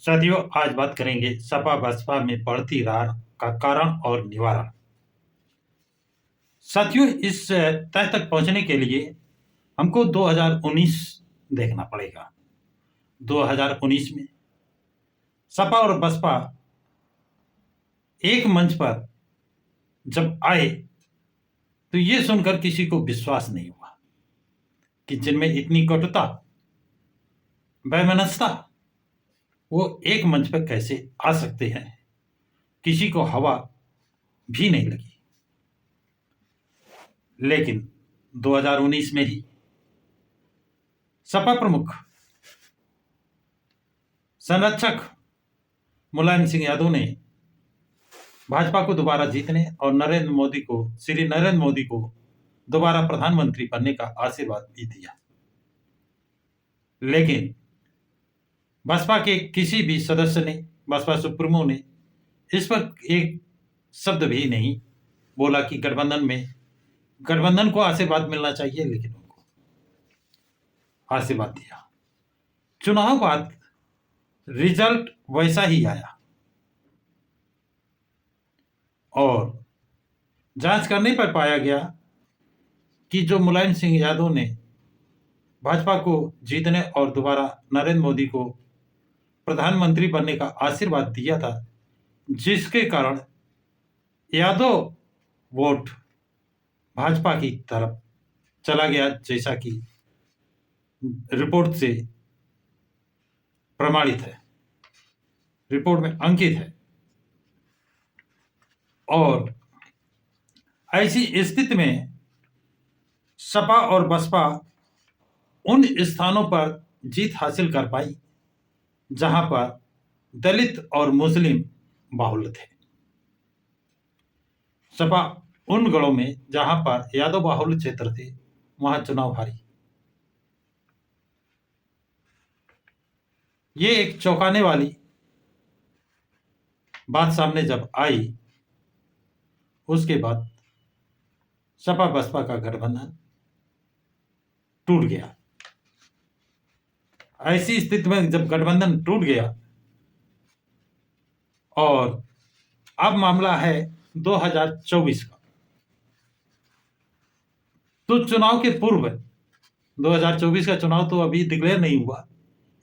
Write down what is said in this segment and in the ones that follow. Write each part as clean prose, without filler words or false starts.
साथियों, आज बात करेंगे सपा बसपा में बढ़ती रार का कारण और निवारण। साथियों, इस तय तक पहुंचने के लिए हमको 2019 देखना पड़ेगा। 2019 में सपा और बसपा एक मंच पर जब आए तो ये सुनकर किसी को विश्वास नहीं हुआ कि जिनमें इतनी कटुता, वैमनस्यता, वो एक मंच पर कैसे आ सकते हैं। किसी को हवा भी नहीं लगी। लेकिन 2019 में ही सपा प्रमुख संरक्षक मुलायम सिंह यादव ने भाजपा को दोबारा जीतने और श्री नरेंद्र मोदी को दोबारा प्रधानमंत्री बनने का आशीर्वाद भी दिया। लेकिन बसपा के किसी भी सदस्य ने, बसपा सुप्रीमो ने इस पर एक शब्द भी नहीं बोला कि गठबंधन को आशीर्वाद मिलना चाहिए, लेकिन उनको आशीर्वाद दिया। चुनाव बाद रिजल्ट वैसा ही आया और जांच करने पर पाया गया कि जो मुलायम सिंह यादव ने भाजपा को जीतने और दोबारा नरेंद्र मोदी को प्रधानमंत्री बनने का आशीर्वाद दिया था, जिसके कारण यादव वोट भाजपा की तरफ चला गया, जैसा कि रिपोर्ट से प्रमाणित है, रिपोर्ट में अंकित है। और ऐसी स्थिति में सपा और बसपा उन स्थानों पर जीत हासिल कर पाई जहां पर दलित और मुस्लिम बाहुल्य थे। सपा उन गढ़ों में जहां पर यादव बाहुल्य क्षेत्र थे, वहां चुनाव हारी। ये एक चौंकाने वाली बात सामने जब आई, उसके बाद सपा बसपा का गठबंधन टूट गया। ऐसी स्थिति में जब गठबंधन टूट गया और अब मामला है 2024 का, तो चुनाव के पूर्व 2024 का चुनाव तो अभी डिक्लेयर नहीं हुआ।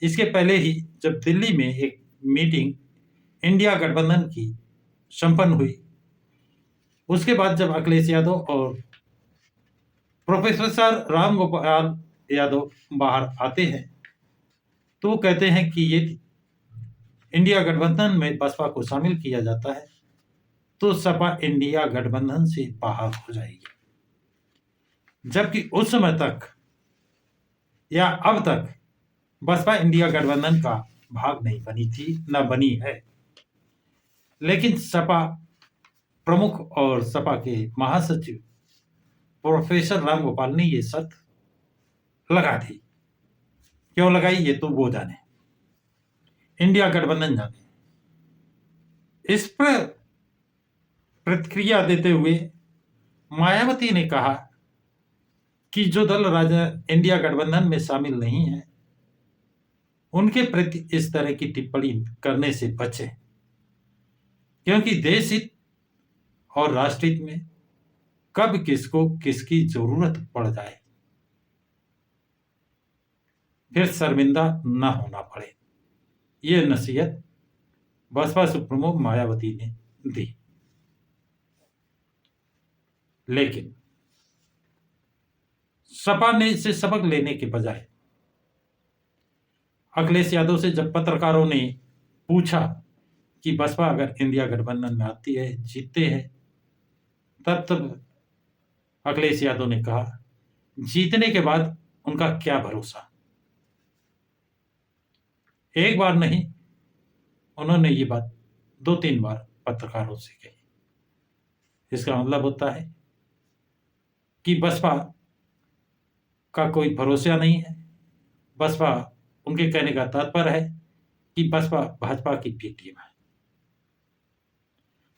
इसके पहले ही जब दिल्ली में एक मीटिंग इंडिया गठबंधन की संपन्न हुई, उसके बाद जब अखिलेश यादव और प्रोफेसर राम गोपाल यादव बाहर आते हैं तो वो कहते हैं कि ये इंडिया गठबंधन में बसपा को शामिल किया जाता है तो सपा इंडिया गठबंधन से बाहर हो जाएगी। जबकि उस समय तक या अब तक बसपा इंडिया गठबंधन का भाग नहीं बनी थी, न बनी है। लेकिन सपा प्रमुख और सपा के महासचिव प्रोफेसर राम गोपाल ने ये शर्त लगा दी। क्यों लगाई ये तो वो जाने, इंडिया गठबंधन जाने। इस पर प्रतिक्रिया देते हुए मायावती ने कहा कि जो दल इंडिया गठबंधन में शामिल नहीं है, उनके प्रति इस तरह की टिप्पणी करने से बचें, क्योंकि देश हित और राष्ट्र हित में कब किसको किसकी जरूरत पड़ जाए फिर शर्मिंदा न होना पड़े। ये नसीहत बसपा सुप्रीमो मायावती ने दी। लेकिन सपा ने इसे सबक लेने के बजाय अखिलेश यादव से जब पत्रकारों ने पूछा कि बसपा अगर इंडिया गठबंधन में आती है, जीतते हैं, तब अखिलेश यादव ने कहा, जीतने के बाद उनका क्या भरोसा। एक बार नहीं, उन्होंने ये बात 2-3 बार पत्रकारों से कही। इसका मतलब होता है कि बसपा का कोई भरोसा नहीं है। बसपा, उनके कहने का तात्पर्य है कि बसपा भाजपा की बी टीम है।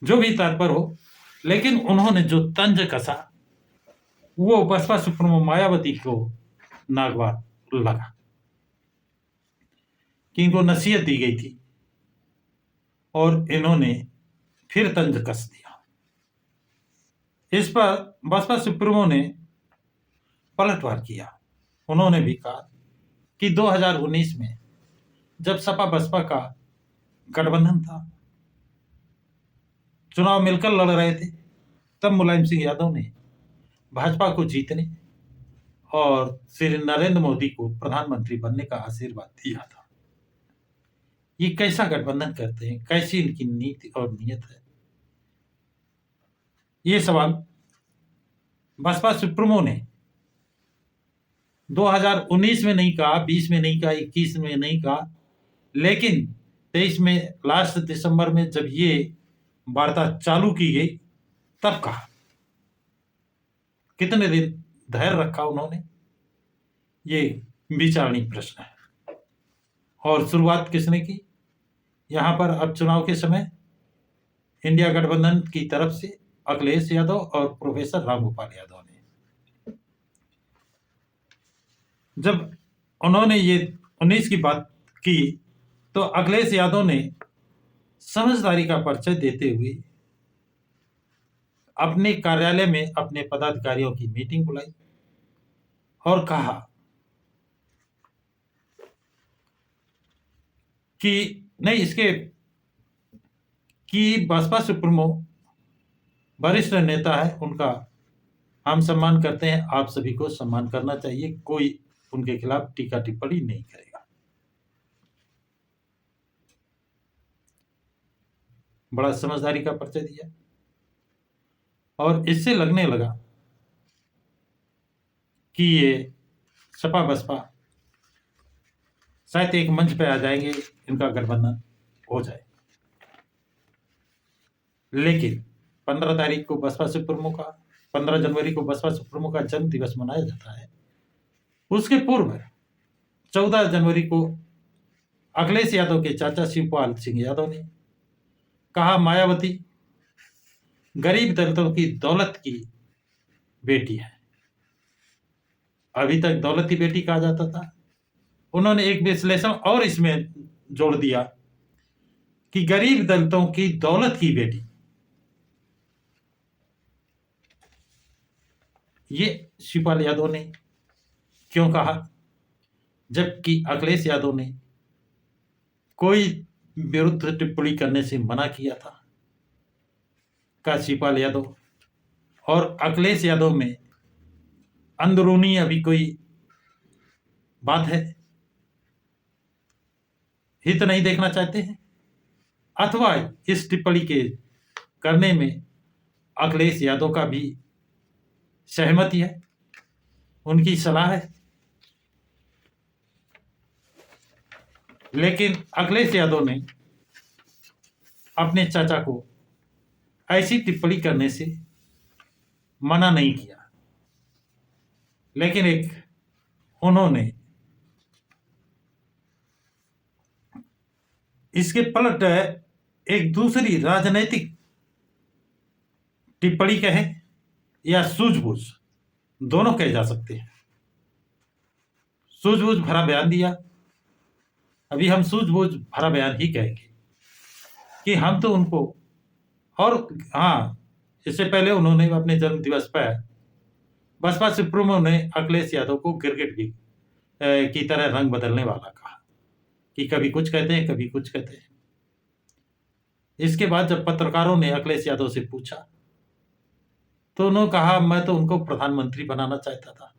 जो भी तात्पर्य हो, लेकिन उन्होंने जो तंज कसा वो बसपा सुप्रीमो मायावती को नागवार लगा कि इनको नसीहत दी गई थी और इन्होंने फिर तंज कस दिया। इस पर बसपा सुप्रीमो ने पलटवार किया। उन्होंने भी कहा कि 2019 में जब सपा बसपा का गठबंधन था, चुनाव मिलकर लड़ रहे थे, तब मुलायम सिंह यादव ने भाजपा को जीतने और श्री नरेंद्र मोदी को प्रधानमंत्री बनने का आशीर्वाद दिया था। ये कैसा गठबंधन करते हैं, कैसी इनकी नीति और नीयत है? ये सवाल बसपा सुप्रीमो ने 2019 में नहीं कहा, 20 में नहीं कहा, 21 में नहीं कहा, लेकिन 23 में लास्ट दिसंबर में जब ये वार्ता चालू की गई तब कहा। कितने दिन धैर्य रखा उन्होंने, ये विचारणीय प्रश्न है। और शुरुआत किसने की? यहां पर अब चुनाव के समय इंडिया गठबंधन की तरफ से अखिलेश यादव और प्रोफेसर रामगोपाल यादव ने। जब उन्होंने ये 19 की बात की तो अखिलेश यादव ने समझदारी का परिचय देते हुए अपने कार्यालय में अपने पदाधिकारियों की मीटिंग बुलाई और कहा कि नहीं, इसके कि बसपा सुप्रीमो वरिष्ठ नेता है, उनका हम सम्मान करते हैं, आप सभी को सम्मान करना चाहिए, कोई उनके खिलाफ टीका टिप्पणी नहीं करेगा। बड़ा समझदारी का परिचय दिया और इससे लगने लगा कि ये सपा बसपा शायद एक मंच पे आ जाएंगे, इनका गठबंधन हो जाए। लेकिन 15 तारीख को बसपा सुप्रीमो का 15 जनवरी को बसपा सुप्रीमो का जन्म दिवस मनाया जाता है। उसके पूर्व 14 जनवरी को अखिलेश यादव के चाचा शिवपाल सिंह यादव ने कहा मायावती गरीब दलितों की दौलत की बेटी है। अभी तक दौलत की बेटी कहा जाता था। उन्होंने एक विश्लेषण और इसमें जोड़ दिया कि गरीब दलितों की दौलत की बेटी। ये शिवपाल यादव ने क्यों कहा, जबकि अखिलेश यादव ने कोई विरुद्ध टिप्पणी करने से मना किया था? का शिवपाल यादव और अखिलेश यादव में अंदरूनी अभी कोई बात है, हित नहीं देखना चाहते हैं, अथवा इस टिप्पणी के करने में अखिलेश यादव का भी सहमति है, उनकी सलाह है? लेकिन अखिलेश यादव ने अपने चाचा को ऐसी टिप्पणी करने से मना नहीं किया, लेकिन उन्होंने इसके पलट एक दूसरी राजनीतिक टिप्पणी कहें या सूझबूझ, दोनों कहे जा सकते हैं, सूझबूझ भरा बयान दिया। अभी हम सूझबूझ भरा बयान ही कहेंगे कि हम तो उनको, और हाँ, इससे पहले उन्होंने अपने जन्म दिवस पर बसपा सुप्रीमो ने अखिलेश यादव को गिरगिट भी की तरह रंग बदलने वाला कहा कि कभी कुछ कहते हैं, कभी कुछ कहते हैं। इसके बाद जब पत्रकारों ने अखिलेश यादव से पूछा तो उन्होंने कहा मैं तो उनको प्रधानमंत्री बनाना चाहता था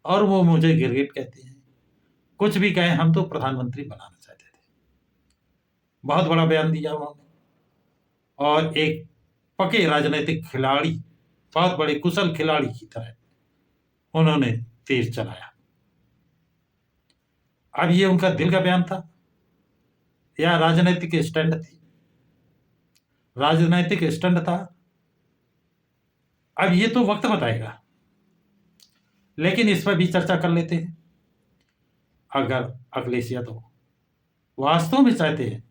और वो मुझे गिरगिट कहते हैं, कुछ भी कहें, हम तो प्रधानमंत्री बनाना चाहते थे। बहुत बड़ा बयान दिया उन्होंने और एक पके राजनीतिक खिलाड़ी, बहुत बड़े कुशल खिलाड़ी की तरह उन्होंने तीर चलाया। अब ये उनका दिल का बयान था या राजनीतिक स्टंट थी? राजनीतिक स्टंट था। अब ये तो वक्त बताएगा, लेकिन इस पर भी चर्चा कर लेते हैं। अगर अखिलेश यादव वास्तव में चाहते हैं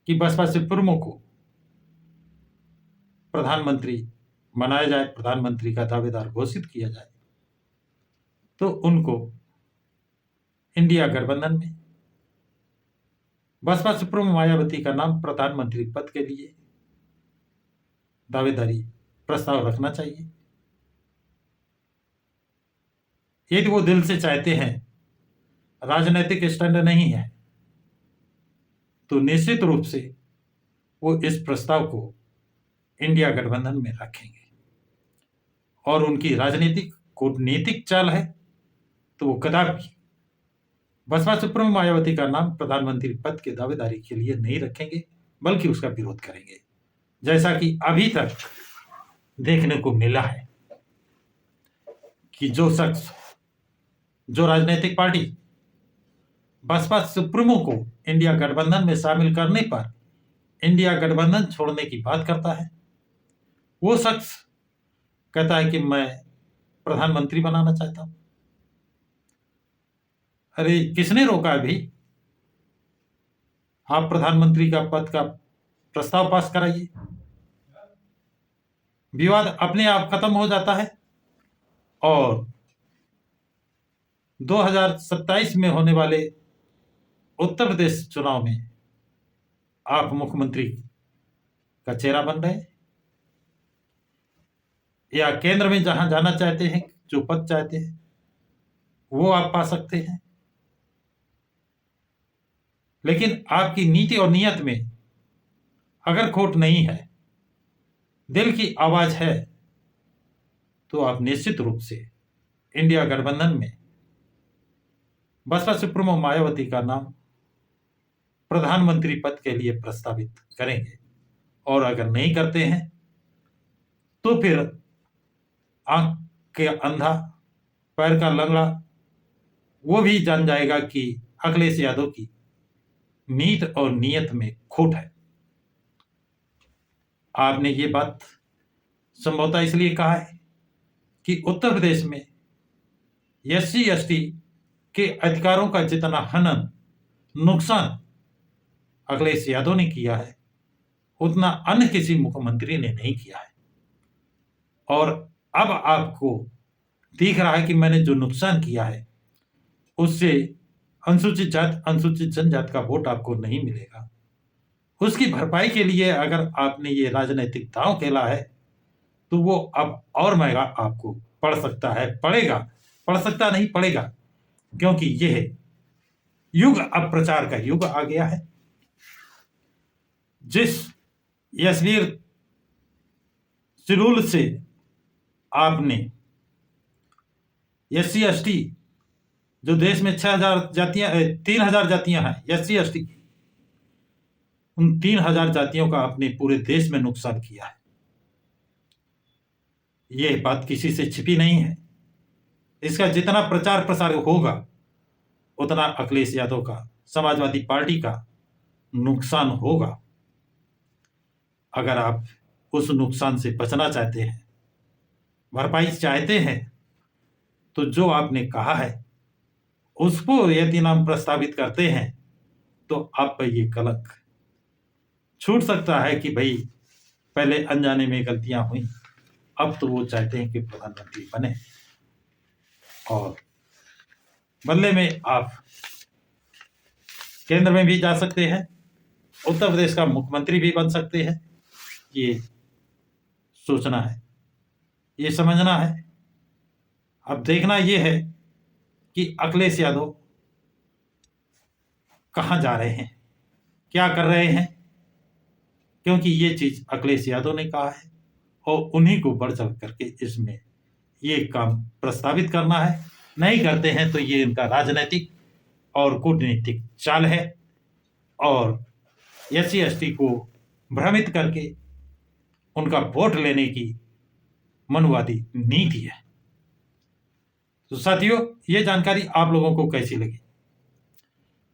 कि बसपा सुप्रीमो को प्रधानमंत्री बनाया जाए, प्रधानमंत्री का दावेदार घोषित किया जाए, तो उनको इंडिया गठबंधन में बसपा सुप्रीमो मायावती का नाम प्रधानमंत्री पद के लिए दावेदारी प्रस्ताव रखना चाहिए। यदि वो दिल से चाहते हैं, राजनीतिक स्टैंड नहीं है, तो निश्चित रूप से वो इस प्रस्ताव को इंडिया गठबंधन में रखेंगे। और उनकी राजनीतिक कूटनीतिक चाल है तो वो कदापि बसपा सुप्रीमो मायावती का नाम प्रधानमंत्री पद के दावेदारी के लिए नहीं रखेंगे, बल्कि उसका विरोध करेंगे, जैसा कि अभी तक देखने को मिला है कि जो शख्स, जो राजनीतिक पार्टी बसपा सुप्रीमो को इंडिया गठबंधन में शामिल करने पर इंडिया गठबंधन छोड़ने की बात करता है, वो शख्स कहता है कि मैं प्रधानमंत्री बनाना चाहता हूं। अरे किसने रोका अभी? आप प्रधानमंत्री का पद का प्रस्ताव पास कराइए, विवाद अपने आप खत्म हो जाता है और 2027 में होने वाले उत्तर प्रदेश चुनाव में आप मुख्यमंत्री का चेहरा बन रहे हैं, या केंद्र में जहां जाना चाहते हैं, जो पद चाहते हैं वो आप पा सकते हैं। लेकिन आपकी नीति और नियत में अगर खोट नहीं है, दिल की आवाज है, तो आप निश्चित रूप से इंडिया गठबंधन में बसपा सुप्रीमो मायावती का नाम प्रधानमंत्री पद के लिए प्रस्तावित करेंगे। और अगर नहीं करते हैं तो फिर आंख के अंधा, पैर का लंगड़ा वो भी जान जाएगा कि अखिलेश यादव की नीत और नियत में खोट है। आपने ये बात संभवतः इसलिए कहा है कि उत्तर प्रदेश में SC ST के अधिकारों का जितना हनन, नुकसान अखिलेश यादव ने किया है, उतना अन्य किसी मुख्यमंत्री ने नहीं किया है। और अब आपको दिख रहा है कि मैंने जो नुकसान किया है उससे अनुसूचित जात, अनुसूचित जनजात का वोट आपको नहीं मिलेगा। उसकी भरपाई के लिए अगर आपने ये राजनीतिक दांव खेला है तो वो अब और महंगा आपको पड़ सकता है, पड़ेगा, पड़ सकता नहीं, पड़ेगा, क्योंकि यह युग अब प्रचार का युग आ गया है। जिस यशवीर शेड्यूल से आपने SC ST, जो देश में 6,000 जातियां, 3,000 जातियां हैं SC ST की, उन 3,000 जातियों का आपने पूरे देश में नुकसान किया है। यह बात किसी से छिपी नहीं है। इसका जितना प्रचार प्रसार होगा उतना अखिलेश यादव का, समाजवादी पार्टी का नुकसान होगा। अगर आप उस नुकसान से बचना चाहते हैं, भरपाई चाहते हैं, तो जो आपने कहा है उसको यदि नाम प्रस्तावित करते हैं तो आप पर ये कलंक छूट सकता है कि भाई पहले अनजाने में गलतियां हुई, अब तो वो चाहते हैं कि प्रधानमंत्री बने और बदले में आप केंद्र में भी जा सकते हैं, उत्तर प्रदेश का मुख्यमंत्री भी बन सकते हैं। ये सोचना है, ये समझना है। अब देखना ये है कि अखिलेश यादव कहाँ जा रहे हैं, क्या कर रहे हैं, क्योंकि ये चीज अखिलेश यादव ने कहा है और उन्हीं को बढ़ चढ़ करके इसमें ये काम प्रस्तावित करना है। नहीं करते हैं तो ये इनका राजनीतिक और कूटनीतिक चाल है और SC ST को भ्रमित करके उनका वोट लेने की मनुवादी नीति है। तो साथियों, ये जानकारी आप लोगों को कैसी लगी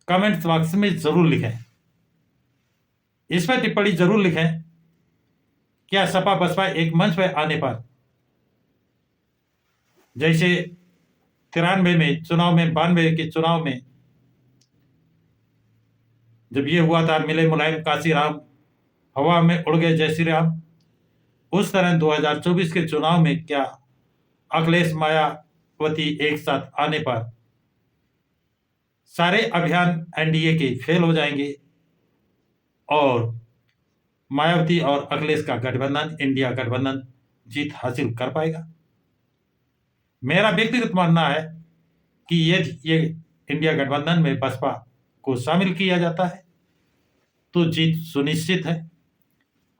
कमेंट बॉक्स में जरूर लिखें। इस पर टिप्पणी जरूर लिखें। क्या सपा बसपा एक मंच पर आने पर, जैसे 93 में चुनाव में, 92 के चुनाव में जब ये हुआ था, मिले मुलायम काशी राम, हवा में उड़ गए जय श्री राम, उस तरह 2024 के चुनाव में क्या अखिलेश मायावती एक साथ आने पर सारे अभियान NDA के फेल हो जाएंगे और मायावती और अखिलेश का गठबंधन, इंडिया गठबंधन जीत हासिल कर पाएगा। मेरा व्यक्तिगत मानना है कि यदि ये इंडिया गठबंधन में बसपा को शामिल किया जाता है तो जीत सुनिश्चित है,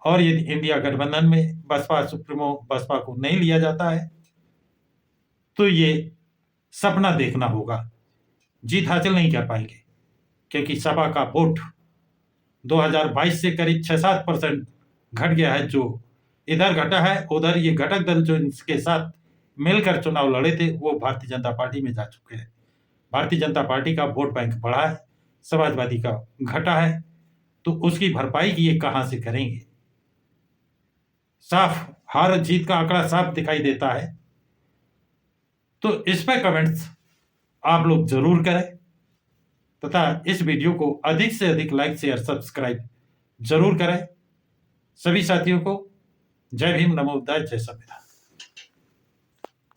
और यदि इंडिया गठबंधन में बसपा सुप्रीमो बसपा को नहीं लिया जाता है तो ये सपना देखना होगा, जीत हासिल नहीं कर पाएंगे, क्योंकि सपा का वोट 2022 से करीब 6-7% घट गया है। जो इधर घटा है उधर ये घटक दल जो इनके साथ मिलकर चुनाव लड़े थे वो भारतीय जनता पार्टी में जा चुके हैं। भारतीय जनता पार्टी का वोट बैंक बढ़ा है, समाजवादी का घटा है, तो उसकी भरपाई ये कहां से करेंगे। साफ हार जीत का आंकड़ा साफ दिखाई देता है। तो इस पर कमेंट्स आप लोग जरूर करें तथा इस वीडियो को अधिक से अधिक लाइक शेयर सब्सक्राइब जरूर करें। सभी साथियों को जय भीम, नमो बुद्धाय, जय संविधान।